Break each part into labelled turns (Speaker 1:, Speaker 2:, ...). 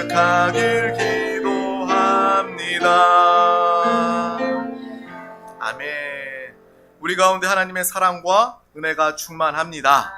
Speaker 1: 시작하길 기도합니다. 아멘. 우리 가운데 하나님의 사랑과 은혜가 충만합니다.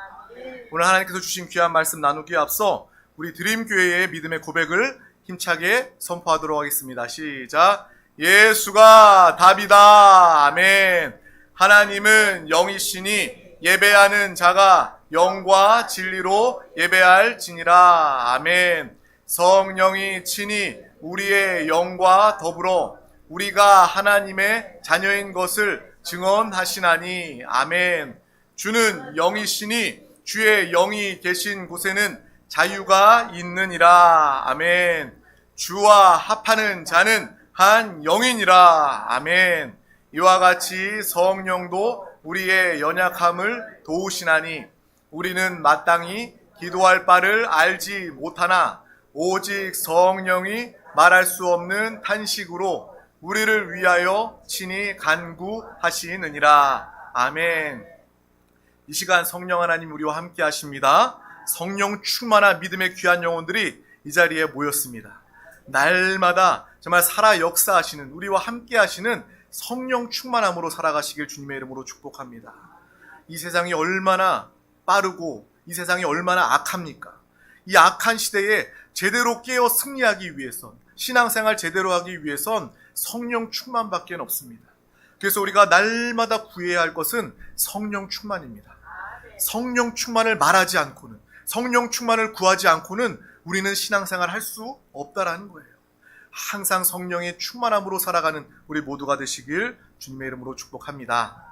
Speaker 1: 오늘 하나님께서 주신 귀한 말씀 나누기에 앞서 우리 드림교회의 믿음의 고백을 힘차게 선포하도록 하겠습니다. 시작. 예수가 답이다. 아멘. 하나님은 영이시니 예배하는 자가 영과 진리로 예배할지니라. 아멘. 성령이 친히 우리의 영과 더불어 우리가 하나님의 자녀인 것을 증언하시나니. 아멘. 주는 영이시니 주의 영이 계신 곳에는 자유가 있느니라. 아멘. 주와 합하는 자는 한 영이니라. 아멘. 이와 같이 성령도 우리의 연약함을 도우시나니 우리는 마땅히 기도할 바를 알지 못하나 오직 성령이 말할 수 없는 탄식으로 우리를 위하여 친히 간구하시느니라. 아멘. 이 시간 성령 하나님 우리와 함께 하십니다. 성령 충만한 믿음의 귀한 영혼들이 이 자리에 모였습니다. 날마다 정말 살아 역사하시는, 우리와 함께 하시는 성령 충만함으로 살아가시길 주님의 이름으로 축복합니다. 이 세상이 얼마나 빠르고 이 세상이 얼마나 악합니까? 이 악한 시대에 제대로 깨어 승리하기 위해선, 신앙생활 제대로 하기 위해선 성령 충만밖에 없습니다. 그래서 우리가 날마다 구해야 할 것은 성령 충만입니다. 성령 충만을 말하지 않고는, 성령 충만을 구하지 않고는 우리는 신앙생활 할 수 없다라는 거예요. 항상 성령의 충만함으로 살아가는 우리 모두가 되시길 주님의 이름으로 축복합니다.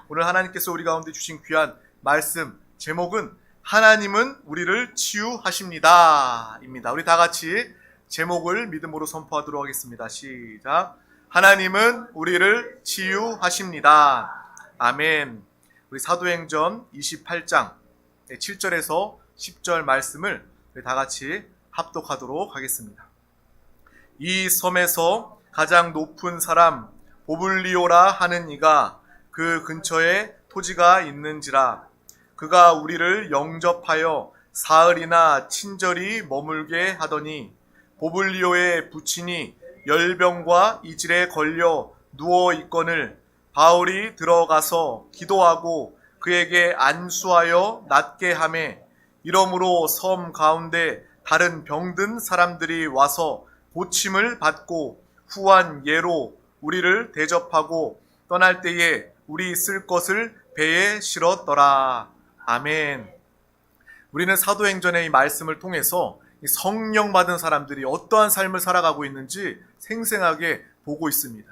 Speaker 1: 오늘 하나님께서 우리 가운데 주신 귀한 말씀 제목은 하나님은 우리를 치유하십니다 입니다. 우리 다 같이 제목을 믿음으로 선포하도록 하겠습니다. 시작. 하나님은 우리를 치유하십니다. 아멘. 우리 사도행전 28장 7절에서 10절 말씀을 우리 다 같이 합독하도록 하겠습니다. 이 섬에서 가장 높은 사람 보블리오라 하는 이가 그 근처에 토지가 있는지라. 그가 우리를 영접하여 사흘이나 친절히 머물게 하더니 보블리오의 부친이 열병과 이질에 걸려 누워 있거늘 바울이 들어가서 기도하고 그에게 안수하여 낫게 하매 이러므로 섬 가운데 다른 병든 사람들이 와서 고침을 받고 후한 예로 우리를 대접하고 떠날 때에 우리 쓸 것을 배에 실었더라. 아멘. 우리는 사도행전의 이 말씀을 통해서 성령 받은 사람들이 어떠한 삶을 살아가고 있는지 생생하게 보고 있습니다.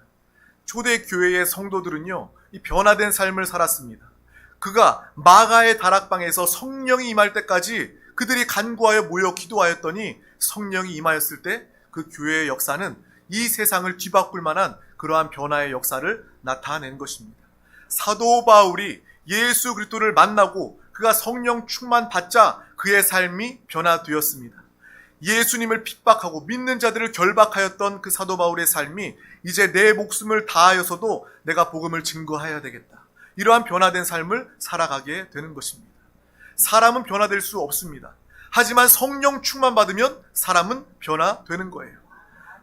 Speaker 1: 초대 교회의 성도들은요, 이 변화된 삶을 살았습니다. 그가 마가의 다락방에서 성령이 임할 때까지 그들이 간구하여 모여 기도하였더니 성령이 임하였을 때 그 교회의 역사는 이 세상을 뒤바꿀 만한 그러한 변화의 역사를 나타낸 것입니다. 사도 바울이 예수 그리스도를 만나고 그가 성령 충만 받자 그의 삶이 변화되었습니다. 예수님을 핍박하고 믿는 자들을 결박하였던 그 사도 바울의 삶이 이제 내 목숨을 다하여서도 내가 복음을 증거해야 되겠다. 이러한 변화된 삶을 살아가게 되는 것입니다. 사람은 변화될 수 없습니다. 하지만 성령 충만 받으면 사람은 변화되는 거예요.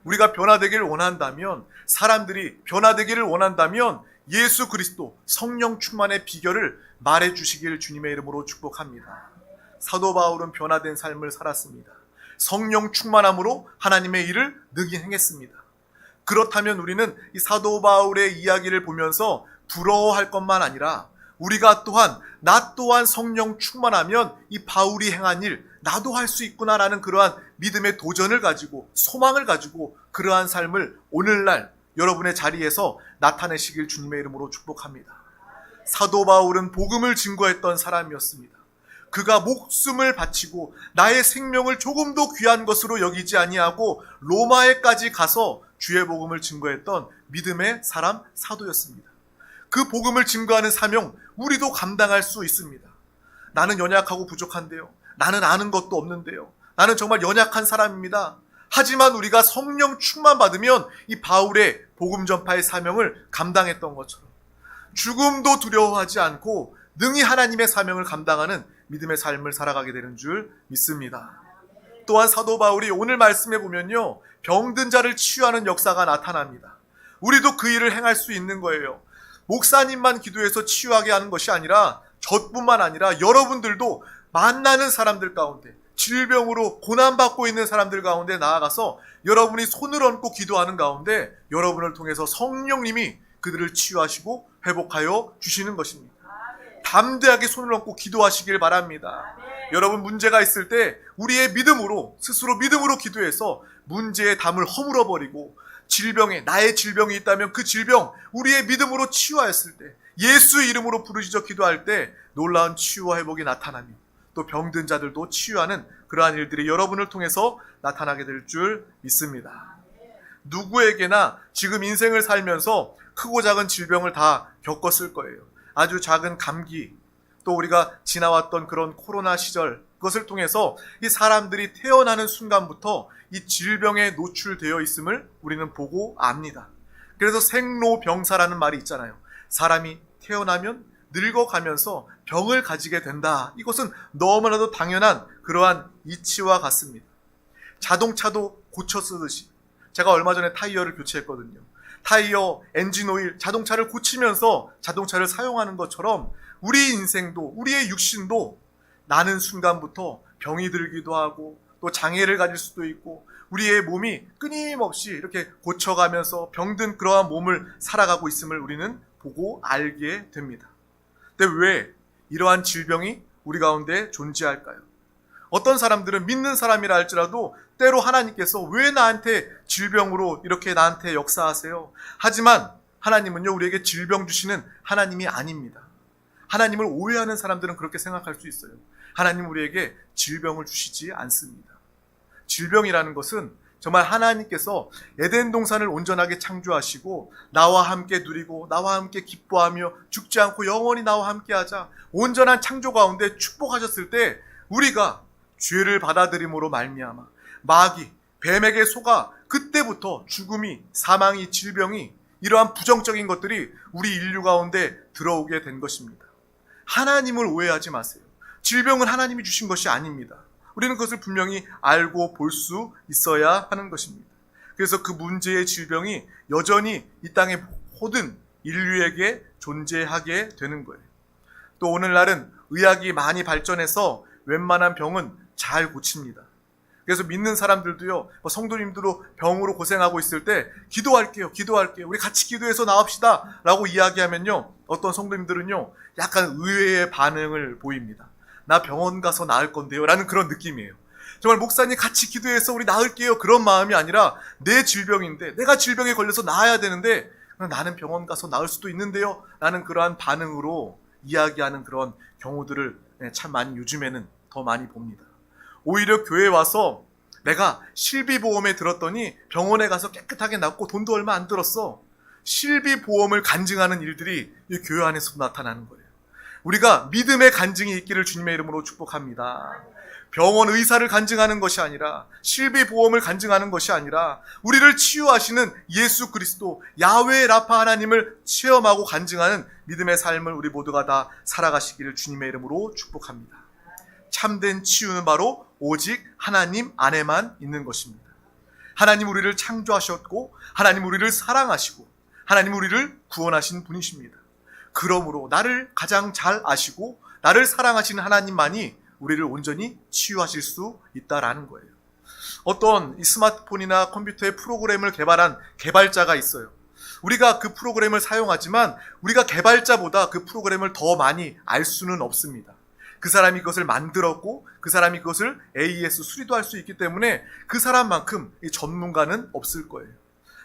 Speaker 1: 우리가 변화되기를 원한다면, 사람들이 변화되기를 원한다면 예수 그리스도 성령 충만의 비결을 말해 주시길 주님의 이름으로 축복합니다. 사도 바울은 변화된 삶을 살았습니다. 성령 충만함으로 하나님의 일을 능히 행했습니다. 그렇다면 우리는 이 사도 바울의 이야기를 보면서 부러워할 것만 아니라 우리가 또한 나 또한 성령 충만하면 이 바울이 행한 일 나도 할 수 있구나라는 그러한 믿음의 도전을 가지고 소망을 가지고 그러한 삶을 오늘날 여러분의 자리에서 나타내시길 주님의 이름으로 축복합니다. 사도 바울은 복음을 증거했던 사람이었습니다. 그가 목숨을 바치고 나의 생명을 조금도 귀한 것으로 여기지 아니하고 로마에까지 가서 주의 복음을 증거했던 믿음의 사람 사도였습니다. 그 복음을 증거하는 사명 우리도 감당할 수 있습니다. 나는 연약하고 부족한데요. 나는 아는 것도 없는데요. 나는 정말 연약한 사람입니다. 하지만 우리가 성령 충만 받으면 이 바울의 복음 전파의 사명을 감당했던 것처럼 죽음도 두려워하지 않고 능히 하나님의 사명을 감당하는 믿음의 삶을 살아가게 되는 줄 믿습니다. 또한 사도 바울이 오늘 말씀해 보면요, 병든 자를 치유하는 역사가 나타납니다. 우리도 그 일을 행할 수 있는 거예요. 목사님만 기도해서 치유하게 하는 것이 아니라 저뿐만 아니라 여러분들도 만나는 사람들 가운데, 질병으로 고난받고 있는 사람들 가운데 나아가서 여러분이 손을 얹고 기도하는 가운데 여러분을 통해서 성령님이 그들을 치유하시고 회복하여 주시는 것입니다. 담대하게 손을 얹고 기도하시길 바랍니다. 여러분, 문제가 있을 때 우리의 믿음으로, 스스로 믿음으로 기도해서 문제의 담을 허물어버리고, 질병에, 나의 질병이 있다면 그 질병 우리의 믿음으로 치유하였을 때, 예수의 이름으로 부르짖어 기도할 때 놀라운 치유와 회복이 나타나며 또 병든 자들도 치유하는 그러한 일들이 여러분을 통해서 나타나게 될 줄 믿습니다. 누구에게나 지금 인생을 살면서 크고 작은 질병을 다 겪었을 거예요. 아주 작은 감기, 또 우리가 지나왔던 그런 코로나 시절, 그것을 통해서 이 사람들이 태어나는 순간부터 이 질병에 노출되어 있음을 우리는 보고 압니다. 그래서 생로병사라는 말이 있잖아요. 사람이 태어나면 늙어가면서 병을 가지게 된다. 이것은 너무나도 당연한 그러한 이치와 같습니다. 자동차도 고쳐 쓰듯이, 제가 얼마 전에 타이어를 교체했거든요. 타이어, 엔진 오일, 자동차를 고치면서 자동차를 사용하는 것처럼 우리 인생도, 우리의 육신도 나는 순간부터 병이 들기도 하고 또 장애를 가질 수도 있고, 우리의 몸이 끊임없이 이렇게 고쳐가면서 병든 그러한 몸을 살아가고 있음을 우리는 보고 알게 됩니다. 근데 왜 이러한 질병이 우리 가운데 존재할까요? 어떤 사람들은 믿는 사람이라 할지라도 때로 하나님께서 왜 나한테 질병으로 이렇게 나한테 역사하세요? 하지만 하나님은요, 우리에게 질병 주시는 하나님이 아닙니다. 하나님을 오해하는 사람들은 그렇게 생각할 수 있어요. 하나님 우리에게 질병을 주시지 않습니다. 질병이라는 것은 정말 하나님께서 에덴 동산을 온전하게 창조하시고 나와 함께 누리고 나와 함께 기뻐하며 죽지 않고 영원히 나와 함께 하자, 온전한 창조 가운데 축복하셨을 때 우리가 죄를 받아들임으로 말미암아 마귀, 뱀에게 속아 그때부터 죽음이, 사망이, 질병이, 이러한 부정적인 것들이 우리 인류 가운데 들어오게 된 것입니다. 하나님을 오해하지 마세요. 질병은 하나님이 주신 것이 아닙니다. 우리는 그것을 분명히 알고 볼 수 있어야 하는 것입니다. 그래서 그 문제의 질병이 여전히 이 땅의 모든 인류에게 존재하게 되는 거예요. 또 오늘날은 의학이 많이 발전해서 웬만한 병은 잘 고칩니다. 그래서 믿는 사람들도요, 성도님들도 병으로 고생하고 있을 때 기도할게요, 우리 같이 기도해서 나읍시다 라고 이야기하면요, 어떤 성도님들은요 약간 의외의 반응을 보입니다. 나 병원 가서 나을 건데요 라는 그런 느낌이에요. 정말 목사님 같이 기도해서 우리 나을게요, 그런 마음이 아니라 내 질병인데, 내가 질병에 걸려서 나아야 되는데 나는 병원 가서 나을 수도 있는데요 라는 그러한 반응으로 이야기하는 그런 경우들을 참 많이 요즘에는 더 많이 봅니다. 오히려 교회에 와서 내가 실비보험에 들었더니 병원에 가서 깨끗하게 낫고 돈도 얼마 안 들었어, 실비보험을 간증하는 일들이 이 교회 안에서도 나타나는 거예요. 우리가 믿음의 간증이 있기를 주님의 이름으로 축복합니다. 병원 의사를 간증하는 것이 아니라, 실비보험을 간증하는 것이 아니라 우리를 치유하시는 예수 그리스도 야훼 라파 하나님을 체험하고 간증하는 믿음의 삶을 우리 모두가 다 살아가시기를 주님의 이름으로 축복합니다. 참된 치유는 바로 오직 하나님 안에만 있는 것입니다. 하나님 우리를 창조하셨고, 하나님 우리를 사랑하시고, 하나님 우리를 구원하신 분이십니다. 그러므로 나를 가장 잘 아시고 나를 사랑하시는 하나님만이 우리를 온전히 치유하실 수 있다라는 거예요. 어떤 이 스마트폰이나 컴퓨터의 프로그램을 개발한 개발자가 있어요. 우리가 그 프로그램을 사용하지만 우리가 개발자보다 그 프로그램을 더 많이 알 수는 없습니다. 그 사람이 그것을 만들었고 그 사람이 그것을 AES 수리도 할 수 있기 때문에 그 사람만큼 이 전문가는 없을 거예요.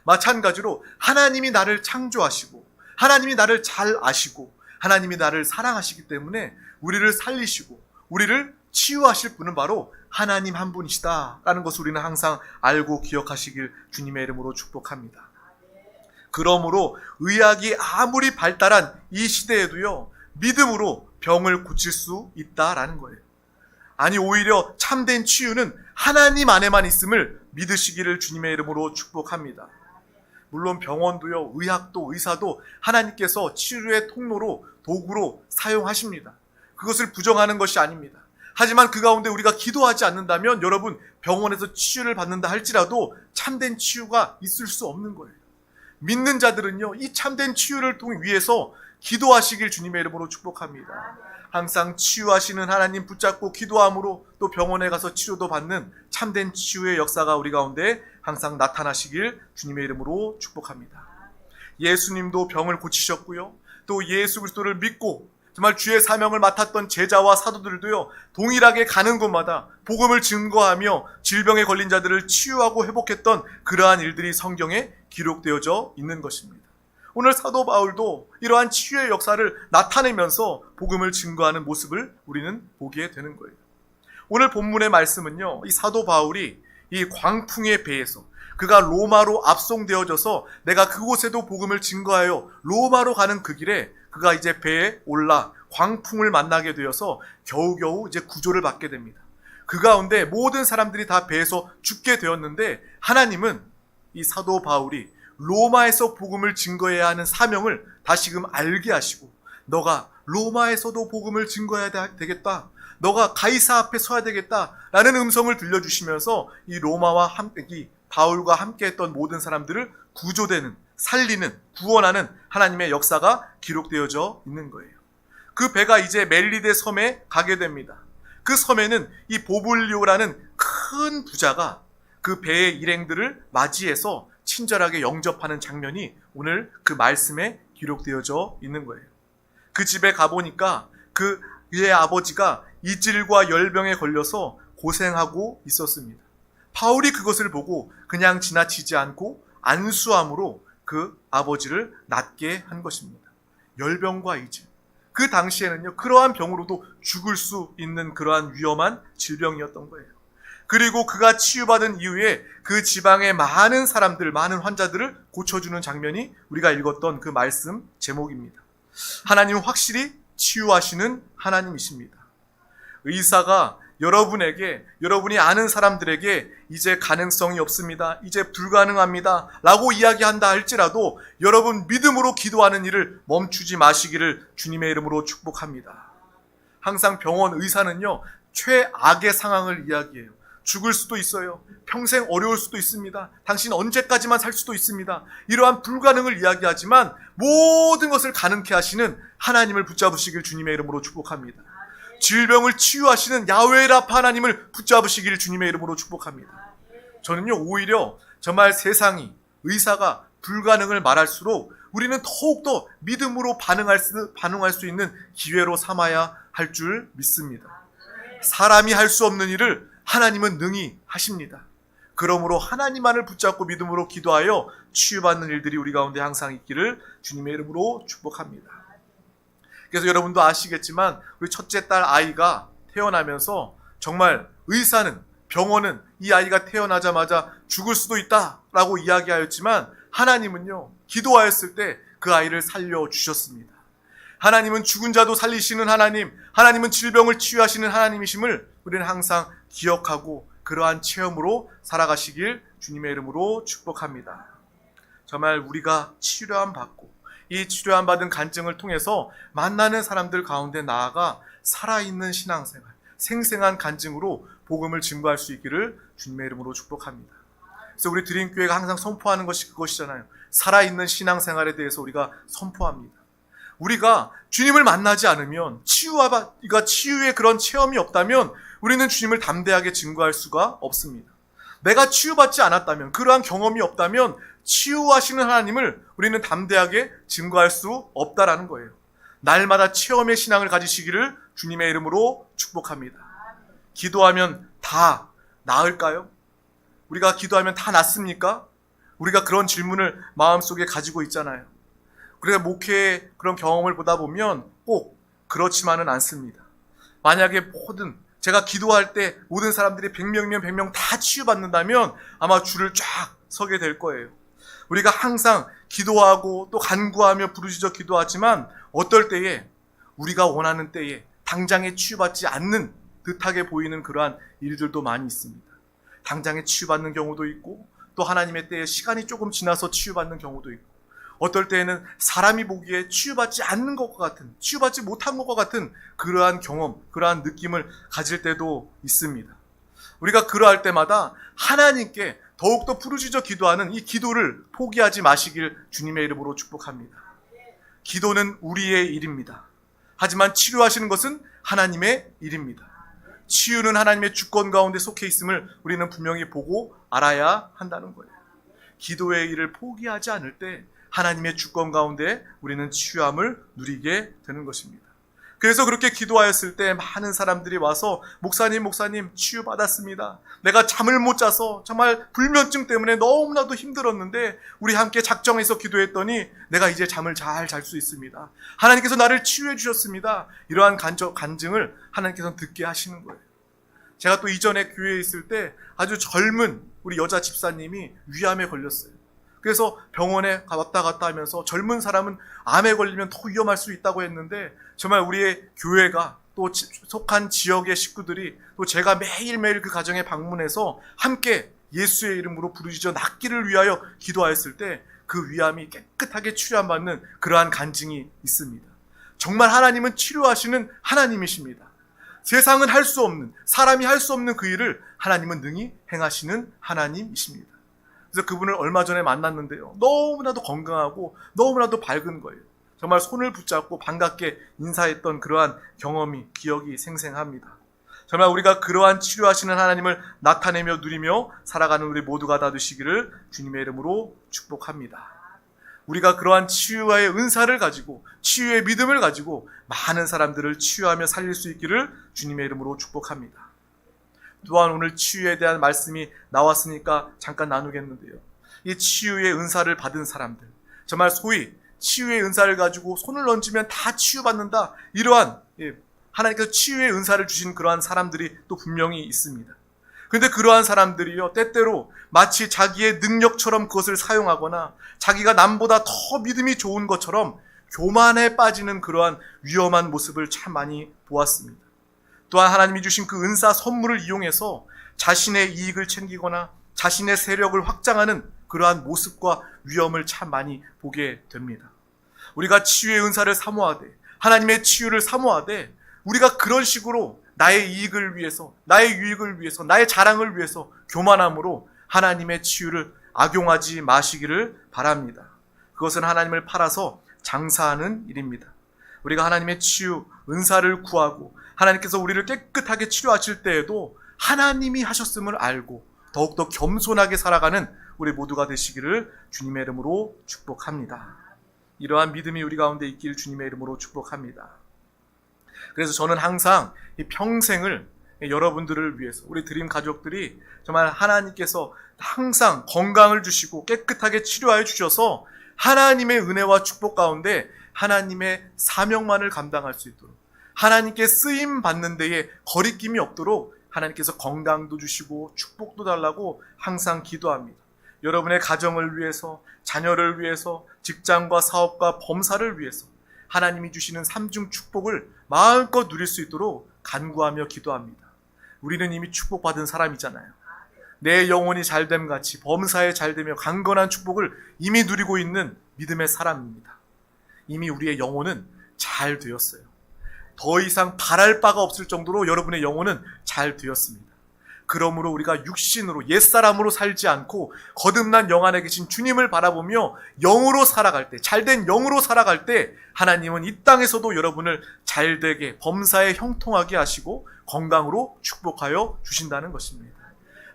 Speaker 1: 마찬가지로 하나님이 나를 창조하시고 하나님이 나를 잘 아시고 하나님이 나를 사랑하시기 때문에 우리를 살리시고 우리를 치유하실 분은 바로 하나님 한 분이시다라는 것을 우리는 항상 알고 기억하시길 주님의 이름으로 축복합니다. 그러므로 의학이 아무리 발달한 이 시대에도요, 믿음으로 병을 고칠 수 있다라는 거예요. 아니, 오히려 참된 치유는 하나님 안에만 있음을 믿으시기를 주님의 이름으로 축복합니다. 물론 병원도요, 의학도, 의사도 하나님께서 치유의 통로로, 도구로 사용하십니다. 그것을 부정하는 것이 아닙니다. 하지만 그 가운데 우리가 기도하지 않는다면 여러분 병원에서 치유를 받는다 할지라도 참된 치유가 있을 수 없는 거예요. 믿는 자들은요, 이 참된 치유를 위해서 기도하시길 주님의 이름으로 축복합니다. 항상 치유하시는 하나님 붙잡고 기도함으로 또 병원에 가서 치료도 받는 참된 치유의 역사가 우리 가운데 항상 나타나시길 주님의 이름으로 축복합니다. 예수님도 병을 고치셨고요. 또 예수 그리스도를 믿고 정말 주의 사명을 맡았던 제자와 사도들도요, 동일하게 가는 곳마다 복음을 증거하며 질병에 걸린 자들을 치유하고 회복했던 그러한 일들이 성경에 기록되어져 있는 것입니다. 오늘 사도 바울도 이러한 치유의 역사를 나타내면서 복음을 증거하는 모습을 우리는 보게 되는 거예요. 오늘 본문의 말씀은요, 이 사도 바울이 이 광풍의 배에서 그가 로마로 압송되어져서 내가 그곳에도 복음을 증거하여 로마로 가는 그 길에 그가 이제 배에 올라 광풍을 만나게 되어서 겨우겨우 이제 구조를 받게 됩니다. 그 가운데 모든 사람들이 다 배에서 죽게 되었는데 하나님은 이 사도 바울이 로마에서 복음을 증거해야 하는 사명을 다시금 알게 하시고, 너가 로마에서도 복음을 증거해야 되겠다, 너가 가이사 앞에 서야 되겠다 라는 음성을 들려주시면서 이 로마와 함께, 이 바울과 함께 했던 모든 사람들을 구조되는, 살리는, 구원하는 하나님의 역사가 기록되어져 있는 거예요. 그 배가 이제 멜리데 섬에 가게 됩니다. 그 섬에는 이 보블리오라는 큰 부자가 그 배의 일행들을 맞이해서 친절하게 영접하는 장면이 오늘 그 말씀에 기록되어져 있는 거예요. 그 집에 가보니까 그의 아버지가 이질과 열병에 걸려서 고생하고 있었습니다. 바울이 그것을 보고 그냥 지나치지 않고 안수함으로 그 아버지를 낫게 한 것입니다. 열병과 이질. 그 당시에는요, 그러한 병으로도 죽을 수 있는 그러한 위험한 질병이었던 거예요. 그리고 그가 치유받은 이후에 그 지방의 많은 사람들, 많은 환자들을 고쳐주는 장면이 우리가 읽었던 그 말씀 제목입니다. 하나님은 확실히 치유하시는 하나님이십니다. 의사가 여러분에게, 여러분이 아는 사람들에게 이제 가능성이 없습니다, 이제 불가능합니다 라고 이야기한다 할지라도 여러분 믿음으로 기도하는 일을 멈추지 마시기를 주님의 이름으로 축복합니다. 항상 병원 의사는요, 최악의 상황을 이야기해요. 죽을 수도 있어요. 평생 어려울 수도 있습니다. 당신 언제까지만 살 수도 있습니다. 이러한 불가능을 이야기하지만 모든 것을 가능케 하시는 하나님을 붙잡으시길 주님의 이름으로 축복합니다. 질병을 치유하시는 야훼 라파 하나님을 붙잡으시길 주님의 이름으로 축복합니다. 저는요, 오히려 정말 세상이, 의사가 불가능을 말할수록 우리는 더욱더 믿음으로 반응할 수 있는 기회로 삼아야 할 줄 믿습니다. 사람이 할 수 없는 일을 하나님은 능히 하십니다. 그러므로 하나님만을 붙잡고 믿음으로 기도하여 치유받는 일들이 우리 가운데 항상 있기를 주님의 이름으로 축복합니다. 그래서 여러분도 아시겠지만 우리 첫째 딸 아이가 태어나면서 정말 의사는, 병원은 이 아이가 태어나자마자 죽을 수도 있다라고 이야기하였지만 하나님은요, 기도하였을 때 그 아이를 살려주셨습니다. 하나님은 죽은 자도 살리시는 하나님, 하나님은 질병을 치유하시는 하나님이심을 우리는 항상 기억하고 그러한 체험으로 살아가시길 주님의 이름으로 축복합니다. 정말 우리가 치료함 받고 이 치료함 받은 간증을 통해서 만나는 사람들 가운데 나아가 살아있는 신앙생활, 생생한 간증으로 복음을 증거할 수 있기를 주님의 이름으로 축복합니다. 그래서 우리 드림교회가 항상 선포하는 것이 그것이잖아요. 살아있는 신앙생활에 대해서 우리가 선포합니다. 우리가 주님을 만나지 않으면, 치유의 그런 체험이 없다면 우리는 주님을 담대하게 증거할 수가 없습니다. 내가 치유받지 않았다면, 그러한 경험이 없다면 치유하시는 하나님을 우리는 담대하게 증거할 수 없다라는 거예요. 날마다 체험의 신앙을 가지시기를 주님의 이름으로 축복합니다. 기도하면 다 나을까요? 우리가 기도하면 다 낫습니까? 우리가 그런 질문을 마음속에 가지고 있잖아요. 우리가 목회의 그런 경험을 보다 보면 꼭 그렇지만은 않습니다. 만약에 제가 기도할 때 모든 사람들이 100명이면 100명 다 치유받는다면 아마 줄을 쫙 서게 될 거예요. 우리가 항상 기도하고 또 간구하며 부르짖어 기도하지만 어떨 때에, 우리가 원하는 때에 당장에 치유받지 않는 듯하게 보이는 그러한 일들도 많이 있습니다. 당장에 치유받는 경우도 있고 또 하나님의 때에 시간이 조금 지나서 치유받는 경우도 있고, 어떨 때에는 사람이 보기에 치유받지 않는 것과 같은, 치유받지 못한 것과 같은 그러한 경험, 그러한 느낌을 가질 때도 있습니다. 우리가 그러할 때마다 하나님께 더욱더 부르짖어 기도하는 이 기도를 포기하지 마시길 주님의 이름으로 축복합니다. 기도는 우리의 일입니다. 하지만 치료하시는 것은 하나님의 일입니다. 치유는 하나님의 주권 가운데 속해 있음을 우리는 분명히 보고 알아야 한다는 거예요. 기도의 일을 포기하지 않을 때 하나님의 주권 가운데 우리는 치유함을 누리게 되는 것입니다. 그래서 그렇게 기도하였을 때 많은 사람들이 와서 목사님 치유받았습니다. 내가 잠을 못 자서 정말 불면증 때문에 너무나도 힘들었는데 우리 함께 작정해서 기도했더니 내가 이제 잠을 잘 잘 수 있습니다. 하나님께서 나를 치유해 주셨습니다. 이러한 간증을 하나님께서 듣게 하시는 거예요. 제가 또 이전에 교회에 있을 때 아주 젊은 우리 여자 집사님이 위암에 걸렸어요. 그래서 병원에 왔다 갔다 하면서 젊은 사람은 암에 걸리면 더 위험할 수 있다고 했는데 정말 우리의 교회가 또 속한 지역의 식구들이 또 제가 매일매일 그 가정에 방문해서 함께 예수의 이름으로 부르짖어 낫기를 위하여 기도하였을 때 그 위암이 깨끗하게 치료받는 그러한 간증이 있습니다. 정말 하나님은 치료하시는 하나님이십니다. 세상은 할 수 없는, 사람이 할 수 없는 그 일을 하나님은 능히 행하시는 하나님이십니다. 그래서 그분을 얼마 전에 만났는데요. 너무나도 건강하고 너무나도 밝은 거예요. 정말 손을 붙잡고 반갑게 인사했던 그러한 경험이, 기억이 생생합니다. 정말 우리가 그러한 치료하시는 하나님을 나타내며 누리며 살아가는 우리 모두가 다 되시기를 주님의 이름으로 축복합니다. 우리가 그러한 치유의 은사를 가지고 치유의 믿음을 가지고 많은 사람들을 치유하며 살릴 수 있기를 주님의 이름으로 축복합니다. 또한 오늘 치유에 대한 말씀이 나왔으니까 잠깐 나누겠는데요. 이 치유의 은사를 받은 사람들, 정말 소위 치유의 은사를 가지고 손을 얹으면 다 치유받는다, 이러한 하나님께서 치유의 은사를 주신 그러한 사람들이 또 분명히 있습니다. 그런데 그러한 사람들이요, 때때로 마치 자기의 능력처럼 그것을 사용하거나 자기가 남보다 더 믿음이 좋은 것처럼 교만에 빠지는 그러한 위험한 모습을 참 많이 보았습니다. 또한 하나님이 주신 그 은사 선물을 이용해서 자신의 이익을 챙기거나 자신의 세력을 확장하는 그러한 모습과 위험을 참 많이 보게 됩니다. 우리가 치유의 은사를 사모하되, 하나님의 치유를 사모하되, 우리가 그런 식으로 나의 이익을 위해서, 나의 유익을 위해서, 나의 자랑을 위해서 교만함으로 하나님의 치유를 악용하지 마시기를 바랍니다. 그것은 하나님을 팔아서 장사하는 일입니다. 우리가 하나님의 치유, 은사를 구하고 하나님께서 우리를 깨끗하게 치료하실 때에도 하나님이 하셨음을 알고 더욱더 겸손하게 살아가는 우리 모두가 되시기를 주님의 이름으로 축복합니다. 이러한 믿음이 우리 가운데 있길 주님의 이름으로 축복합니다. 그래서 저는 항상 이 평생을 여러분들을 위해서, 우리 드림 가족들이 정말 하나님께서 항상 건강을 주시고 깨끗하게 치료하여 주셔서 하나님의 은혜와 축복 가운데 하나님의 사명만을 감당할 수 있도록, 하나님께 쓰임 받는 데에 거리낌이 없도록 하나님께서 건강도 주시고 축복도 달라고 항상 기도합니다. 여러분의 가정을 위해서, 자녀를 위해서, 직장과 사업과 범사를 위해서 하나님이 주시는 삼중 축복을 마음껏 누릴 수 있도록 간구하며 기도합니다. 우리는 이미 축복받은 사람이잖아요. 내 영혼이 잘됨 같이 범사에 잘되며 강건한 축복을 이미 누리고 있는 믿음의 사람입니다. 이미 우리의 영혼은 잘 되었어요. 더 이상 바랄 바가 없을 정도로 여러분의 영혼은 잘 되었습니다. 그러므로 우리가 육신으로, 옛사람으로 살지 않고 거듭난 영 안에 계신 주님을 바라보며 영으로 살아갈 때, 잘된 영으로 살아갈 때 하나님은 이 땅에서도 여러분을 잘되게 범사에 형통하게 하시고 건강으로 축복하여 주신다는 것입니다.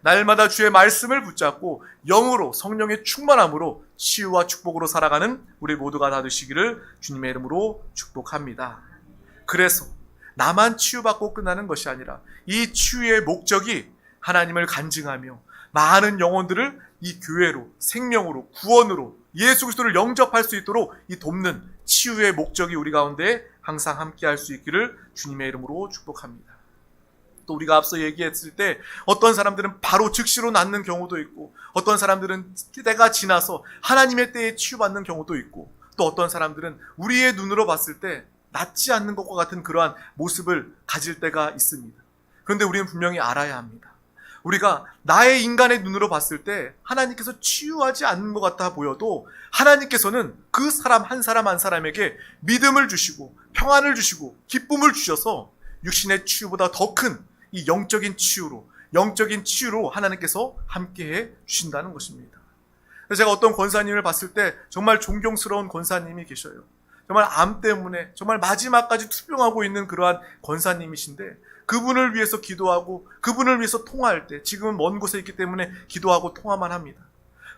Speaker 1: 날마다 주의 말씀을 붙잡고 영으로, 성령의 충만함으로 치유와 축복으로 살아가는 우리 모두가 다 되시기를 주님의 이름으로 축복합니다. 그래서 나만 치유받고 끝나는 것이 아니라 이 치유의 목적이 하나님을 간증하며 많은 영혼들을 이 교회로, 생명으로, 구원으로 예수 그리스도를 영접할 수 있도록 이 돕는 치유의 목적이 우리 가운데 항상 함께 할 수 있기를 주님의 이름으로 축복합니다. 또 우리가 앞서 얘기했을 때 어떤 사람들은 바로 즉시로 낫는 경우도 있고, 어떤 사람들은 때가 지나서 하나님의 때에 치유받는 경우도 있고, 또 어떤 사람들은 우리의 눈으로 봤을 때 낫지 않는 것과 같은 그러한 모습을 가질 때가 있습니다. 그런데 우리는 분명히 알아야 합니다. 우리가 나의 인간의 눈으로 봤을 때 하나님께서 치유하지 않는 것 같아 보여도 하나님께서는 그 사람 한 사람에게 믿음을 주시고 평안을 주시고 기쁨을 주셔서 육신의 치유보다 더 큰 이 영적인 치유로 하나님께서 함께해 주신다는 것입니다. 그래서 제가 어떤 권사님을 봤을 때 정말 존경스러운 권사님이 계셔요. 정말 암 때문에 정말 마지막까지 투병하고 있는 그러한 권사님이신데 그분을 위해서 기도하고 그분을 위해서 통화할 때 지금은 먼 곳에 있기 때문에 기도하고 통화만 합니다.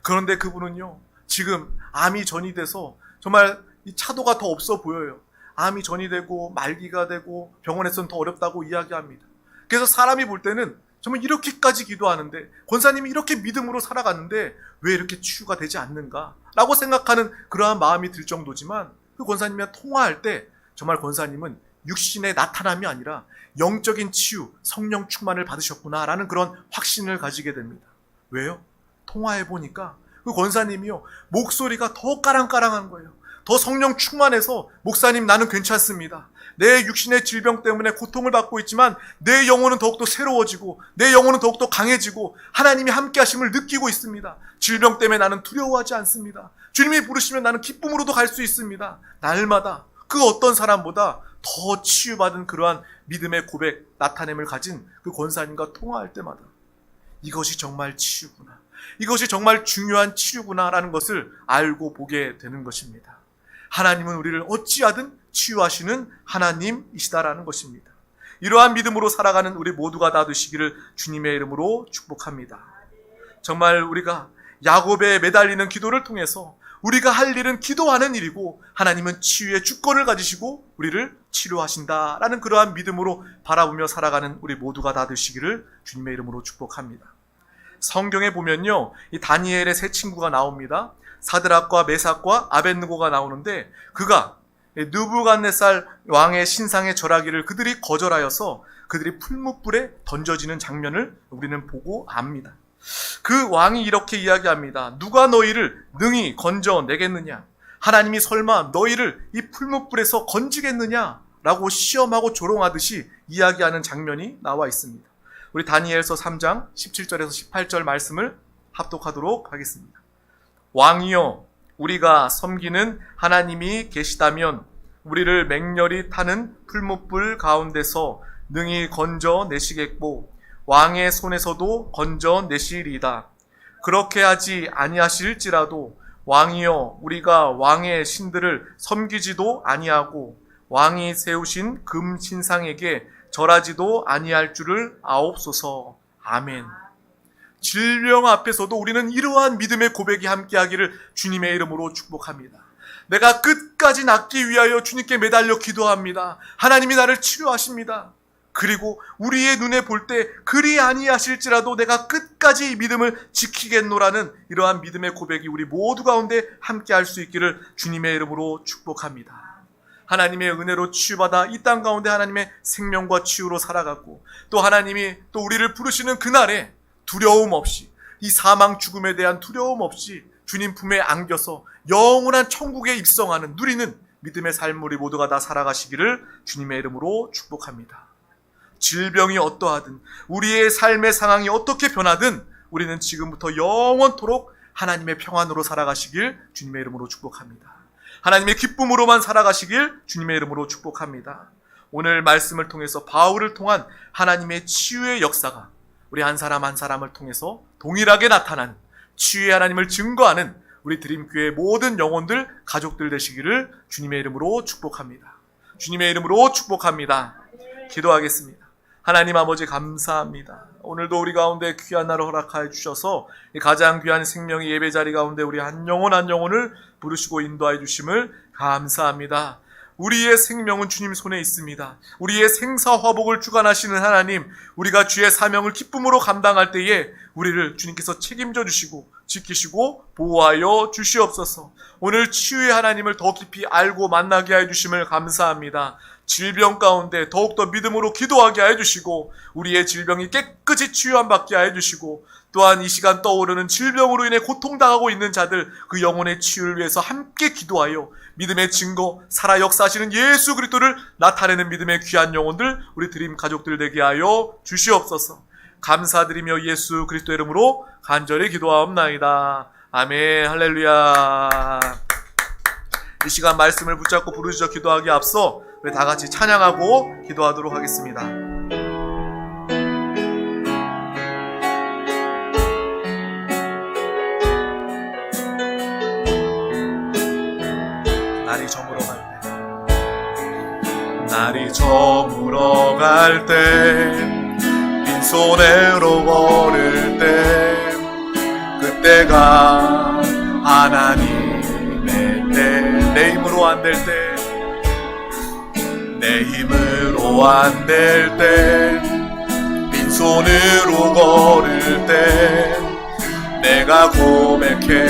Speaker 1: 그런데 그분은요 지금 암이 전이 돼서 정말 이 차도가 더 없어 보여요. 암이 전이 되고 말기가 되고 병원에서는 더 어렵다고 이야기합니다. 그래서 사람이 볼 때는 정말 이렇게까지 기도하는데 권사님이 이렇게 믿음으로 살아갔는데 왜 이렇게 치유가 되지 않는가 라고 생각하는 그러한 마음이 들 정도지만 그 권사님과 통화할 때 정말 권사님은 육신의 나타남이 아니라 영적인 치유, 성령 충만을 받으셨구나 라는 그런 확신을 가지게 됩니다. 왜요? 통화해보니까 그 권사님이요 목소리가 더 까랑까랑한 거예요. 더 성령 충만해서 목사님 나는 괜찮습니다. 내 육신의 질병 때문에 고통을 받고 있지만 내 영혼은 더욱더 새로워지고 내 영혼은 더욱더 강해지고 하나님이 함께 하심을 느끼고 있습니다. 질병 때문에 나는 두려워하지 않습니다. 주님이 부르시면 나는 기쁨으로도 갈 수 있습니다. 날마다 그 어떤 사람보다 더 치유받은 그러한 믿음의 고백, 나타냄을 가진 그 권사님과 통화할 때마다 이것이 정말 치유구나. 이것이 정말 중요한 치유구나라는 것을 알고 보게 되는 것입니다. 하나님은 우리를 어찌하든 치유하시는 하나님이시다라는 것입니다. 이러한 믿음으로 살아가는 우리 모두가 다 되시기를 주님의 이름으로 축복합니다. 정말 우리가 야곱에 매달리는 기도를 통해서 우리가 할 일은 기도하는 일이고 하나님은 치유의 주권을 가지시고 우리를 치료하신다라는 그러한 믿음으로 바라보며 살아가는 우리 모두가 다 되시기를 주님의 이름으로 축복합니다. 성경에 보면요, 이 다니엘의 세 친구가 나옵니다. 사드락과 메삭과 아벳느고가 나오는데 그가 느부갓네살 왕의 신상에 절하기를 그들이 거절하여서 그들이 풀무불에 던져지는 장면을 우리는 보고 압니다. 그 왕이 이렇게 이야기합니다. 누가 너희를 능히 건져내겠느냐? 하나님이 설마 너희를 이 풀무불에서 건지겠느냐? 라고 시험하고 조롱하듯이 이야기하는 장면이 나와 있습니다. 우리 다니엘서 3장 17절에서 18절 말씀을 합독하도록 하겠습니다. 왕이여, 우리가 섬기는 하나님이 계시다면 우리를 맹렬히 타는 풀무불 가운데서 능히 건져내시겠고 왕의 손에서도 건져내시리이다. 그렇게 하지 아니하실지라도 왕이여, 우리가 왕의 신들을 섬기지도 아니하고 왕이 세우신 금 신상에게 절하지도 아니할 줄을 아옵소서. 아멘. 질병 앞에서도 우리는 이러한 믿음의 고백이 함께하기를 주님의 이름으로 축복합니다. 내가 끝까지 낫기 위하여 주님께 매달려 기도합니다. 하나님이 나를 치료하십니다. 그리고 우리의 눈에 볼 때 그리 아니하실지라도 내가 끝까지 이 믿음을 지키겠노라는 이러한 믿음의 고백이 우리 모두 가운데 함께할 수 있기를 주님의 이름으로 축복합니다. 하나님의 은혜로 치유받아 이 땅 가운데 하나님의 생명과 치유로 살아갔고 또 하나님이 또 우리를 부르시는 그날에 두려움 없이 이 사망 죽음에 대한 두려움 없이 주님 품에 안겨서 영원한 천국에 입성하는 누리는 믿음의 삶 우리 모두가 다 살아가시기를 주님의 이름으로 축복합니다. 질병이 어떠하든 우리의 삶의 상황이 어떻게 변하든 우리는 지금부터 영원토록 하나님의 평안으로 살아가시길 주님의 이름으로 축복합니다. 하나님의 기쁨으로만 살아가시길 주님의 이름으로 축복합니다. 오늘 말씀을 통해서 바울을 통한 하나님의 치유의 역사가 우리 한 사람 한 사람을 통해서 동일하게 나타나는 치유의 하나님을 증거하는 우리 드림교회 모든 영혼들, 가족들 되시기를 주님의 이름으로 축복합니다. 주님의 이름으로 축복합니다. 기도하겠습니다. 하나님 아버지 감사합니다. 오늘도 우리 가운데 귀한 날을 허락하여 주셔서 가장 귀한 생명의 예배 자리 가운데 우리 한 영혼 한 영혼을 부르시고 인도하여 주심을 감사합니다. 우리의 생명은 주님 손에 있습니다. 우리의 생사화복을 주관하시는 하나님, 우리가 주의 사명을 기쁨으로 감당할 때에 우리를 주님께서 책임져 주시고 지키시고 보호하여 주시옵소서. 오늘 치유의 하나님을 더 깊이 알고 만나게 하여 주심을 감사합니다. 질병 가운데 더욱더 믿음으로 기도하게 하여 주시고 우리의 질병이 깨끗이 치유함 받게 하여 주시고 또한 이 시간 떠오르는 질병으로 인해 고통당하고 있는 자들 그 영혼의 치유를 위해서 함께 기도하여 믿음의 증거 살아 역사하시는 예수 그리스도를 나타내는 믿음의 귀한 영혼들 우리 드림 가족들 되게 하여 주시옵소서. 감사드리며 예수 그리스도 이름으로 간절히 기도하옵나이다. 아멘. 할렐루야. 이 시간 말씀을 붙잡고 부르짖어 기도하기에 앞서 우리 다 같이 찬양하고 기도하도록 하겠습니다. 날이 저물어 갈 때 빈손으로 걸을 때 그때가 하나님의 때 내 힘으로 안 될 때 내 힘으로 안 될 때 빈손으로 걸을 때 내가 고백해